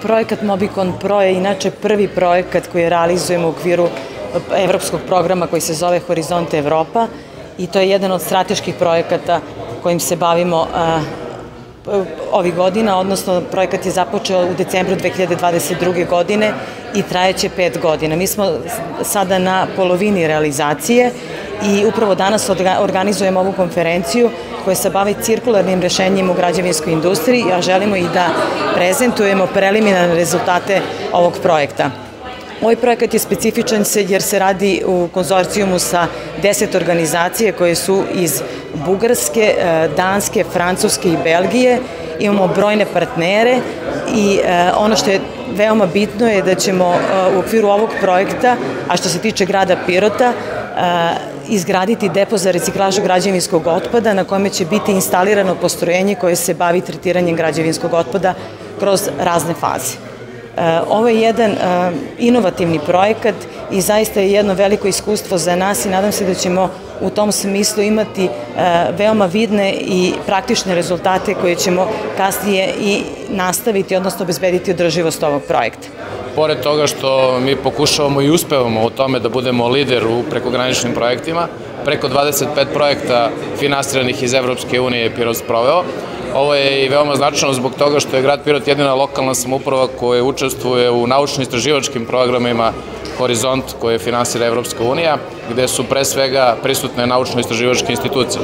Projekat Mobicon Pro je inače prvi projekat koji realizujemo u okviru evropskog programa koji se zove Horizont Evropa i to je jedan od strateških projekata kojim se bavimo ovih godina, odnosno projekat je započeo u decembru 2022. godine i trajeće 5 godina. Mi smo sada na polovini realizacije i upravo danas organizujemo ovu konferenciju koja se bavi cirkularnim rešenjima u građevinskoj industriji, a želimo i da prezentujemo preliminarne rezultate ovog projekta. Ovaj projekat je specifičan jer se radi u konzorcijumu sa 10 organizacije koje su iz Bugarske, Danske, Francuske i Belgije. Imamo brojne partnere i ono što je veoma bitno je da ćemo u okviru ovog projekta, a što se tiče grada Pirota, izgraditi depo za reciklažu građevinskog otpada na kome će biti instalirano postrojenje koje se bavi tretiranjem građevinskog otpada kroz razne faze. Ovo je jedan inovativni projekat i zaista je jedno veliko iskustvo za nas i nadam se da ćemo u tom smislu imati veoma vidne i praktične rezultate koje ćemo kasnije i nastaviti, odnosno obezbediti održivost ovog projekta. Pored toga što mi pokušavamo i uspevamo u tome da budemo lider u prekograničnim projektima, preko 25 projekta finansiranih iz Evropske unije je Pirot sproveo. Ovo je i veoma značajno zbog toga što je grad Pirot jedina lokalna samouprava koja učestvuje u naučno-istraživačkim programima Horizont koje finansira Evropska unija, gde su pre svega prisutne naučno-istraživačke institucije.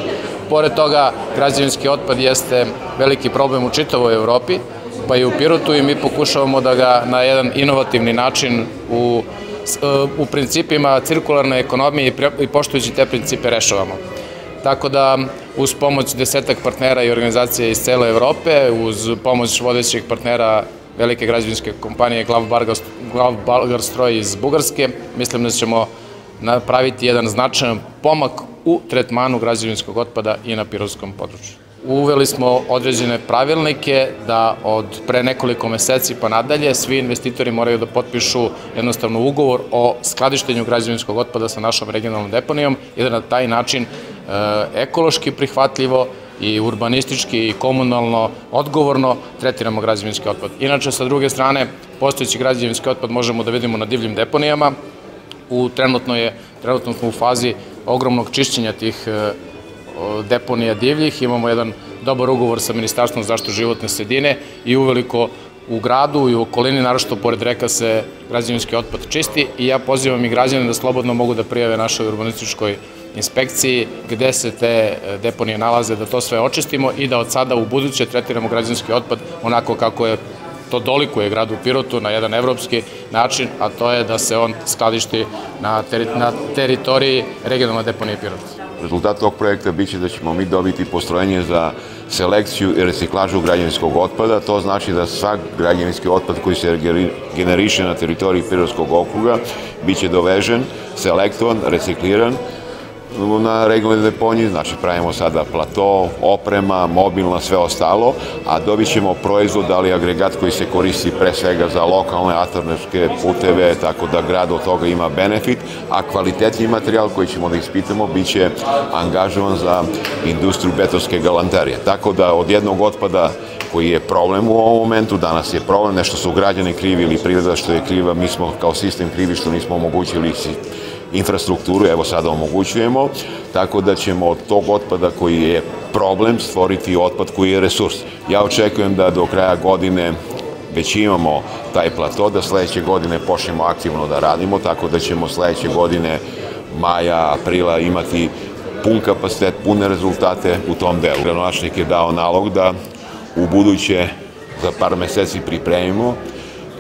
Pored toga, građevinski otpad jeste veliki problem u čitavoj Evropi, pa i u Pirotu i mi pokušavamo da ga na jedan inovativni način u principima cirkularne ekonomije i poštujući te principe rešavamo. Tako da uz pomoć 10 partnera i organizacija iz cele Evrope, uz pomoć vodećih partnera velike građevinske kompanije Glavbalgarstroj iz Bugarske, mislim da ćemo napraviti jedan značajan pomak u tretmanu građevinskog otpada i na pirotskom području. Uveli smo određene pravilnike da od pre nekoliko meseci pa nadalje svi investitori moraju da potpišu jednostavno ugovor o skladištenju građevinskog otpada sa našom regionalnom deponijom i da na taj način ekološki prihvatljivo i urbanistički i komunalno odgovorno tretiramo građevinski otpad. Inače, sa druge strane, postojeći građevinski otpad možemo da vidimo na divljim deponijama. Trenutno smo u fazi ogromnog čišćenja tih deponija divljih. Imamo jedan dobar ugovor sa Ministarstvom zaštite životne sredine i uveliko u gradu i u okolini, naročito pored reka, se građevinski otpad čisti i ja pozivam i građane da slobodno mogu da prijave našoj urbanističkoj inspekciji gde se te deponije nalaze, da to sve očistimo i da od sada u buduće tretiramo građevinski otpad onako kako je to dolikuje gradu Pirotu na jedan evropski način, a to je da se on skladišti na teritoriji regionalne deponije Pirota. Rezultat tog projekta biće da ćemo mi dobiti postrojenje za selekciju i reciklažu građevinskog otpada. To znači da svak građevinski otpad koji se generiše na teritoriji Pirotskog okruga biće dovežen, selektovan, recikliran na regionalnoj deponiji, znači pravimo sada plato, oprema, mobilna, sve ostalo, a dobit ćemo proizvod, ali agregat koji se koristi pre svega za lokalne alternativne puteve, tako da grad od toga ima benefit, a kvalitetni materijal koji ćemo da ispitamo biće angažovan za industriju betonske galanterije. Tako da od jednog otpada koji je problem u ovom momentu, danas je problem, nešto su građani krivi ili privreda što je kriva, mi smo kao sistem krivi što nismo omogućili infrastrukturu, evo sada omogućujemo, tako da ćemo od tog otpada koji je problem stvoriti otpad koji je resurs. Ja očekujem da do kraja godine već imamo taj plato, da sledeće godine počnemo aktivno da radimo, tako da ćemo sledeće godine, maja, aprila, imati pun kapacitet, pune rezultate u tom delu. Gradonačelnik je dao nalog da u buduće za par meseci pripremimo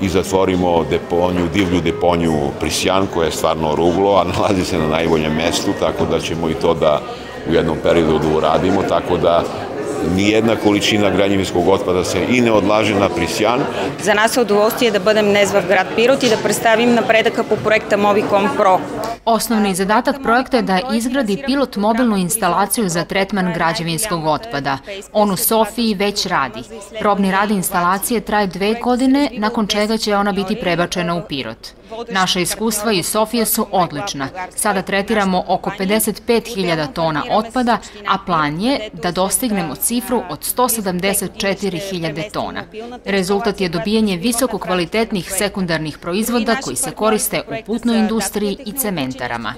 i zatvorimo divlju deponiju Prisjan, koja je stvarno ruglo, a nalazi se na najboljem mestu, tako da ćemo i to da u jednom periodu uradimo, tako da nijedna količina građevinskog otpada se i ne odlaže na Prisjan. За нас е удоволствие да бъдем днес в град Пирот и да представим напредъка по проекта Mobicon Pro. Osnovni zadatak projekta je da izgradi pilot mobilnu instalaciju za tretman građevinskog otpada. On u Sofiji već radi. Probni rad instalacije traje 2 godine, nakon čega će ona biti prebačena u Pirot. Naša iskustva iz Sofije su odlična. Sada tretiramo oko 55.000 tona otpada, a plan je da dostignemo cifru od 174.000 tona. Rezultat je dobijanje visoko kvalitetnih sekundarnih proizvoda koji se koriste u putnoj industriji i cementarama.